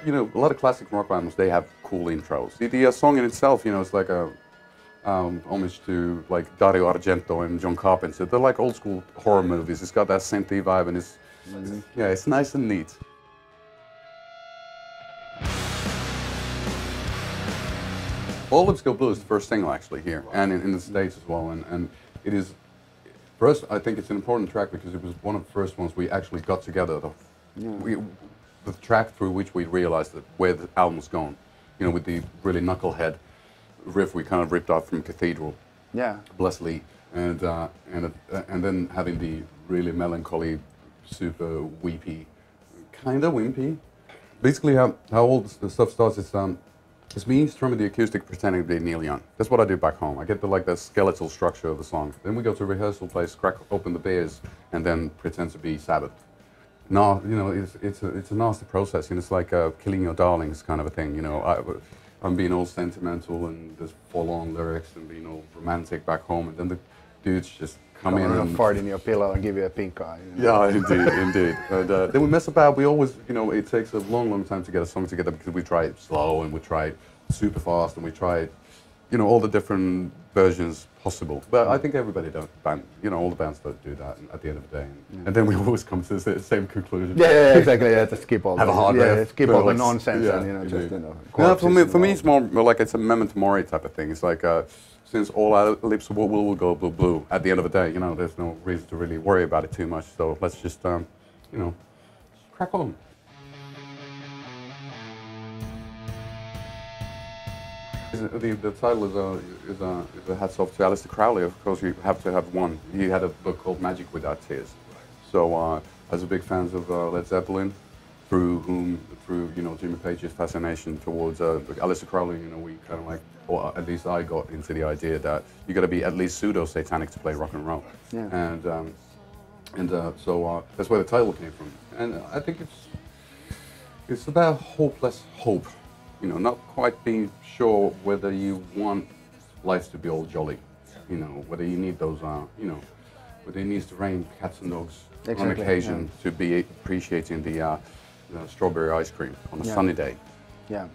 you know, a lot of classic rock albums, they have cool intros. The song in itself, you know, it's like a homage to like Dario Argento and John Carpenter. They're like old school horror movies. It's got that synthy vibe, and it's yeah, it's nice and neat. All Lips Go Blue is the first single actually here, and in the States as well. And it is, for us, I think it's an important track because it was one of the first ones we actually got together. The track through which we realized that where the album's gone. You know, with the really knucklehead riff we kind of ripped off from Cathedral. Yeah. Bless Lee. And then having the really melancholy, super weepy, kind of wimpy. Basically, how all the stuff starts is it's me strumming the acoustic, pretending to be Neil Young. That's what I do back home. I get the skeletal structure of the song. Then we go to a rehearsal place, crack open the beers, and then pretend to be Sabbath. No, you know, it's a nasty process. You know, it's like killing your darlings kind of a thing. You know, I'm being all sentimental and there's forlorn lyrics and being all romantic back home, and then the dudes just come in and fart in your pillow and give you a pink eye. You know? Yeah, indeed. And then we mess about. We always, you know, it takes a long time to get a song together because we try it slow and we try it super fast and we try it, you know, all the different versions possible. But I think everybody does, you know, all the bands don't do that at the end of the day. And then we always come to the same conclusion. Yeah, exactly. Yeah, to skip all have a hard riff, skip all the nonsense and, you know, indeed. just, you know. Yeah, for me, it's more like it's a memento mori type of thing. It's like, since all our lips will go blue, blue, at the end of the day, you know, there's no reason to really worry about it too much. So let's just, you know, crack on. The title is a hats off to Aleister Crowley. Of course, you have to have one. He had a book called Magic Without Tears. So, as a big fans of Led Zeppelin, through you know Jimmy Page's fascination towards Aleister Crowley, you know, we kind of like, or at least I got into the idea that you got to be at least pseudo-satanic to play rock and roll. Yeah. And so that's where the title came from. And I think it's about hopeless hope. You know, not quite being sure whether you want life to be all jolly. You know, whether you need those, you know, whether it needs to rain cats and dogs on occasion to be appreciating the you know, strawberry ice cream on a sunny day. Yeah.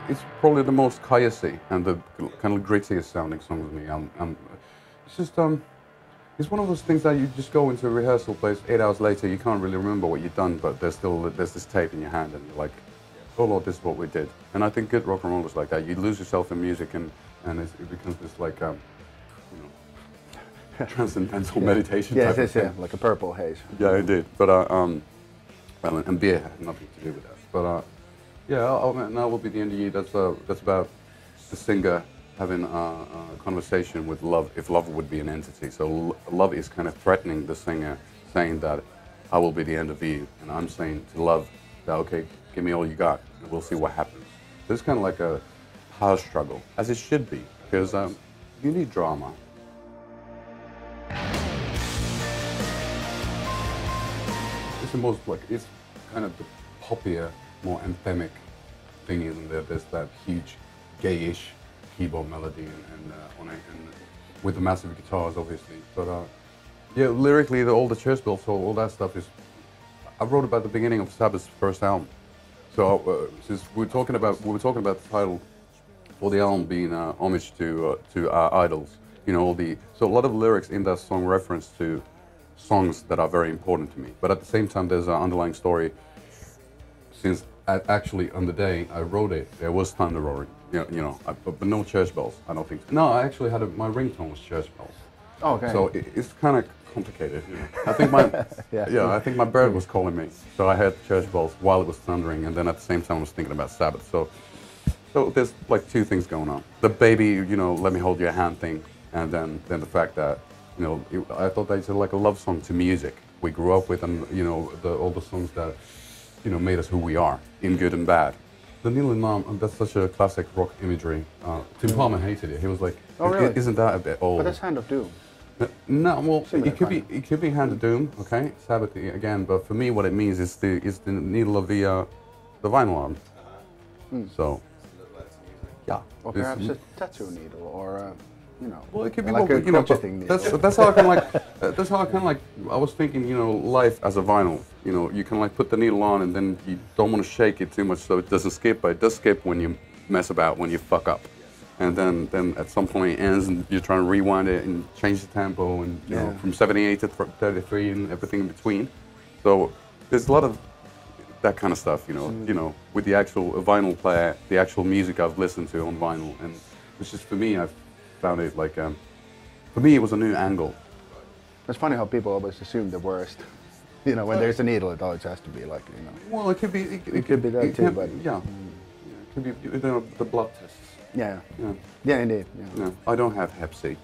It's probably the most chaosy and the kind of grittiest sounding song with me. It's just it's one of those things that you just go into a rehearsal place, 8 hours later, you can't really remember what you've done, but there's this tape in your hand, and you're like, oh Lord, this is what we did. And I think good rock and roll is like that. You lose yourself in music, and it becomes this like, you know, transcendental meditation type of thing. Yeah, like a purple haze. Yeah, indeed. But well, and beer had nothing to do with that. But yeah, now will be the end of you. That's about the singer having a conversation with love, if love would be an entity. So love is kind of threatening the singer, saying that I will be the end of you, and I'm saying to love that, okay, give me all you got, and we'll see what happens. So it's kind of like a power struggle, as it should be, because you need drama. It's the most like, it's kind of the poppier, more anthemic thing, isn't there? There's that huge, gayish keyboard melody and on it, and with the massive guitars, obviously. But yeah, lyrically, all the church bells, all that stuff is. I wrote about the beginning of Sabbath's first album. So since we were talking about the title for the album being homage to our idols, you know, so a lot of lyrics in that song reference to songs that are very important to me. But at the same time, there's an underlying story. Since actually on the day I wrote it, there was thunder roaring. You know, but no church bells. I don't think so. No, I actually had my ringtone was church bells. Oh, okay. So it's kind of complicated. You know. I think my I think my bird was calling me, so I heard church bells while it was thundering, and then at the same time I was thinking about Sabbath. So there's like two things going on: the baby, you know, let me hold your hand thing, and then the fact that, you know, I thought that it's like a love song to music we grew up with, and you know, all the songs that, you know, made us who we are in good and bad. The Neil and Mom, that's such a classic rock imagery. Tim Palmer hated it. He was like, oh, really? Isn't that a bit old? But that's Hand of Doom. No, well, it could be Hand of Doom, okay, Sabbath again. But for me, what it means is the needle of the vinyl arm. So, yeah. Or perhaps a tattoo needle, or you know, Well, it could be like both, a you know, crotcheting needle. that's how I kind of like, that's how I kind of like, I was thinking, you know, life as a vinyl, you know, you can like put the needle on and then you don't want to shake it too much so it doesn't skip, but it does skip when you mess about, when you fuck up. And then at some point it ends and you're trying to rewind it and change the tempo and, you know, from 78 to 33 and everything in between. So there's a lot of that kind of stuff, you know, with the actual vinyl player, the actual music I've listened to on vinyl. And it's just, for me, I've found it like, for me, it was a new angle. It's funny how people always assume the worst. You know, when there's a needle, it always has to be like, you know. Well, it could be. It could be that too, but yeah, it could be the blood tests. yeah, Yeah, yeah, indeed. Yeah. I don't have Hep C.